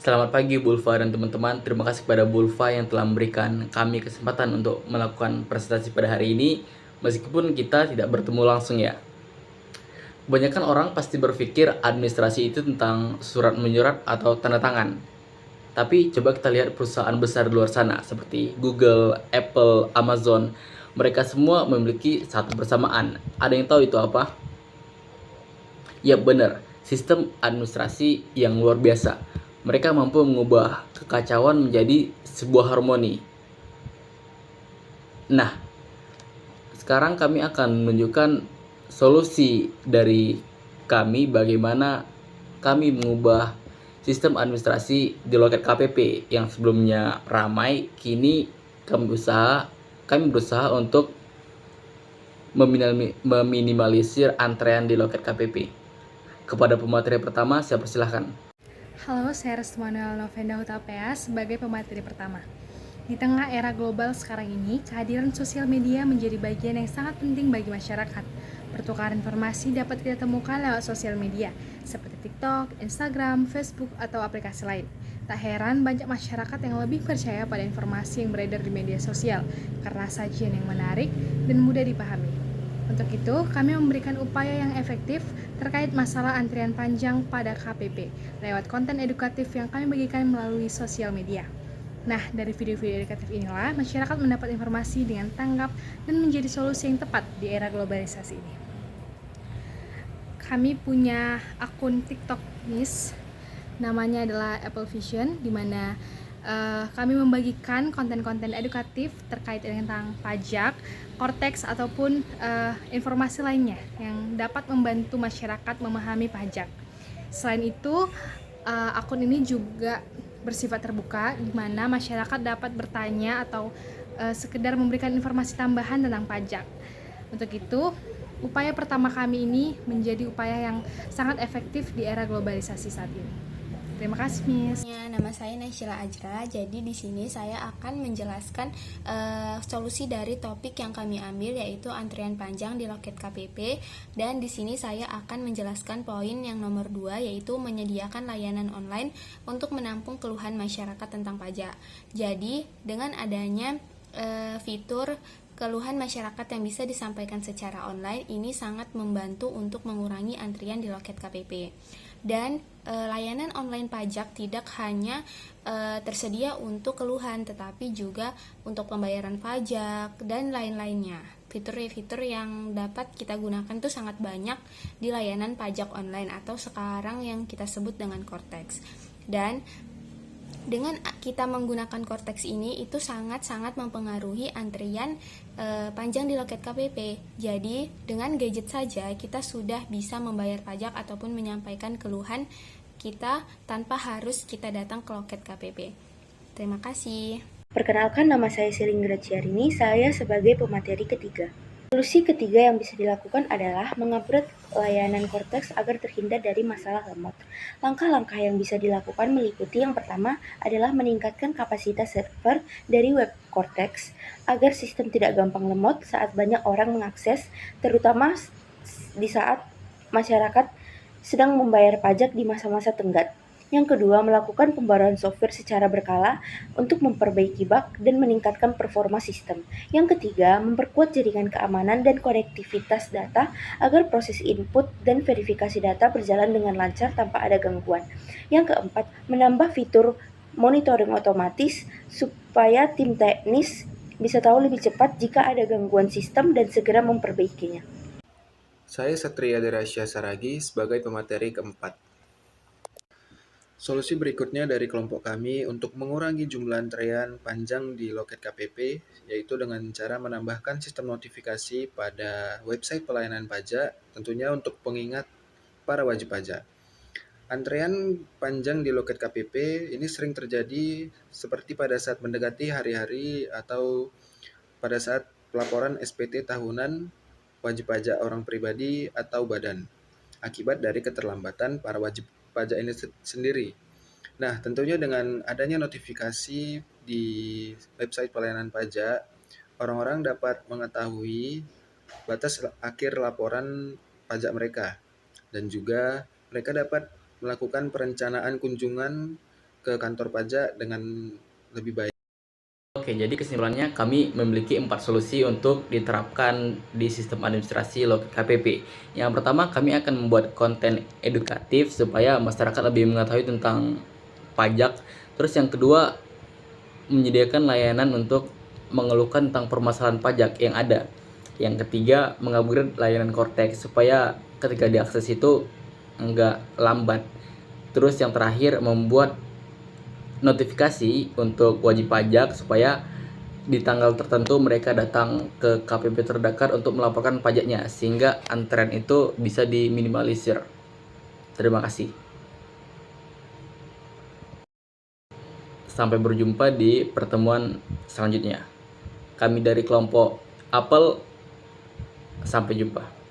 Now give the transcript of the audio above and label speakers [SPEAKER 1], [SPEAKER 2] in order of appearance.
[SPEAKER 1] Selamat pagi Bulfa dan teman-teman. Terima kasih kepada Bulfa yang telah memberikan kami kesempatan untuk melakukan presentasi pada hari ini, meskipun kita tidak bertemu langsung ya. Kebanyakan orang pasti berpikir administrasi itu tentang surat menyurat atau tanda tangan. Tapi coba kita lihat perusahaan besar di luar sana seperti Google, Apple, Amazon. Mereka semua memiliki satu bersamaan. Ada yang tahu itu apa? Ya benar, sistem administrasi yang luar biasa. Mereka mampu mengubah kekacauan menjadi sebuah harmoni. Nah, sekarang kami akan menunjukkan solusi dari kami bagaimana kami mengubah sistem administrasi di loket KPP yang sebelumnya ramai, kini kami berusaha untuk meminimalisir antrean di loket KPP. Kepada pemateri pertama, saya persilahkan.
[SPEAKER 2] Halo, saya Restumanuel Novenda Hutapea sebagai pemateri pertama. Di tengah era global sekarang ini, kehadiran sosial media menjadi bagian yang sangat penting bagi masyarakat. Pertukaran informasi dapat kita temukan lewat sosial media, seperti TikTok, Instagram, Facebook, atau aplikasi lain. Tak heran banyak masyarakat yang lebih percaya pada informasi yang beredar di media sosial, karena sajian yang menarik dan mudah dipahami. Untuk itu, kami memberikan upaya yang efektif terkait masalah antrian panjang pada KPP lewat konten edukatif yang kami bagikan melalui sosial media. Nah, dari video-video edukatif inilah masyarakat mendapat informasi dengan tanggap dan menjadi solusi yang tepat di era globalisasi ini. Kami punya akun TikTok Miss, namanya adalah Apple Vision, di mana kami membagikan konten-konten edukatif terkait tentang pajak, Cortex ataupun informasi lainnya yang dapat membantu masyarakat memahami pajak. Selain itu, akun ini juga bersifat terbuka, di mana masyarakat dapat bertanya atau sekedar memberikan informasi tambahan tentang pajak. Untuk itu, upaya pertama kami ini menjadi upaya yang sangat efektif di era globalisasi saat ini. Terima kasih, Miss.
[SPEAKER 3] Nama saya Naysila Ajra. Jadi di sini saya akan menjelaskan solusi dari topik yang kami ambil, yaitu antrian panjang di loket KPP. Dan di sini saya akan menjelaskan poin yang nomor 2, yaitu menyediakan layanan online untuk menampung keluhan masyarakat tentang pajak. Jadi dengan adanya fitur keluhan masyarakat yang bisa disampaikan secara online, ini sangat membantu untuk mengurangi antrian di loket KPP. Dan layanan online pajak tidak hanya tersedia untuk keluhan, tetapi juga untuk pembayaran pajak dan lain-lainnya. Fitur-fitur yang dapat kita gunakan itu sangat banyak di layanan pajak online atau sekarang yang kita sebut dengan Cortex. Dan dengan kita menggunakan Cortex ini itu sangat-sangat mempengaruhi antrian panjang di loket KPP. Jadi dengan gadget saja kita sudah bisa membayar pajak ataupun menyampaikan keluhan kita tanpa harus kita datang ke loket KPP. Terima kasih.
[SPEAKER 4] Perkenalkan, nama saya Silinggra Ciarini, saya sebagai pemateri ketiga. Solusi ketiga yang bisa dilakukan adalah mengupgrade layanan Cortex agar terhindar dari masalah lemot. Langkah-langkah yang bisa dilakukan meliputi yang pertama adalah meningkatkan kapasitas server dari web Cortex agar sistem tidak gampang lemot saat banyak orang mengakses, terutama di saat masyarakat sedang membayar pajak di masa-masa tenggat. Yang kedua, melakukan pembaruan software secara berkala untuk memperbaiki bug dan meningkatkan performa sistem. Yang ketiga, memperkuat jaringan keamanan dan konektivitas data agar proses input dan verifikasi data berjalan dengan lancar tanpa ada gangguan. Yang keempat, menambah fitur monitoring otomatis supaya tim teknis bisa tahu lebih cepat jika ada gangguan sistem dan segera memperbaikinya.
[SPEAKER 5] Saya Satria Derasya Saragi sebagai pemateri keempat. Solusi berikutnya dari kelompok kami untuk mengurangi jumlah antrean panjang di loket KPP, yaitu dengan cara menambahkan sistem notifikasi pada website pelayanan pajak, tentunya untuk pengingat para wajib pajak. Antrean panjang di loket KPP ini sering terjadi seperti pada saat mendekati hari-hari atau pada saat pelaporan SPT tahunan wajib pajak orang pribadi atau badan, akibat dari keterlambatan para wajib pajak ini sendiri. Nah, tentunya dengan adanya notifikasi di website pelayanan pajak, orang-orang dapat mengetahui batas akhir laporan pajak mereka, dan juga mereka dapat melakukan perencanaan kunjungan ke kantor pajak dengan lebih baik.
[SPEAKER 1] Oke, jadi kesimpulannya kami memiliki 4 solusi untuk diterapkan di sistem administrasi Loket KPP. Yang pertama, kami akan membuat konten edukatif supaya masyarakat lebih mengetahui tentang pajak. Terus yang kedua, menyediakan layanan untuk mengeluhkan tentang permasalahan pajak yang ada. Yang ketiga, mengupgrade layanan Cortex supaya ketika diakses itu enggak lambat. Terus yang terakhir, membuat notifikasi untuk wajib pajak supaya di tanggal tertentu mereka datang ke KPP terdekat untuk melaporkan pajaknya sehingga antrean itu bisa diminimalisir. Terima kasih. Sampai berjumpa di pertemuan selanjutnya. Kami dari kelompok Apel, sampai jumpa.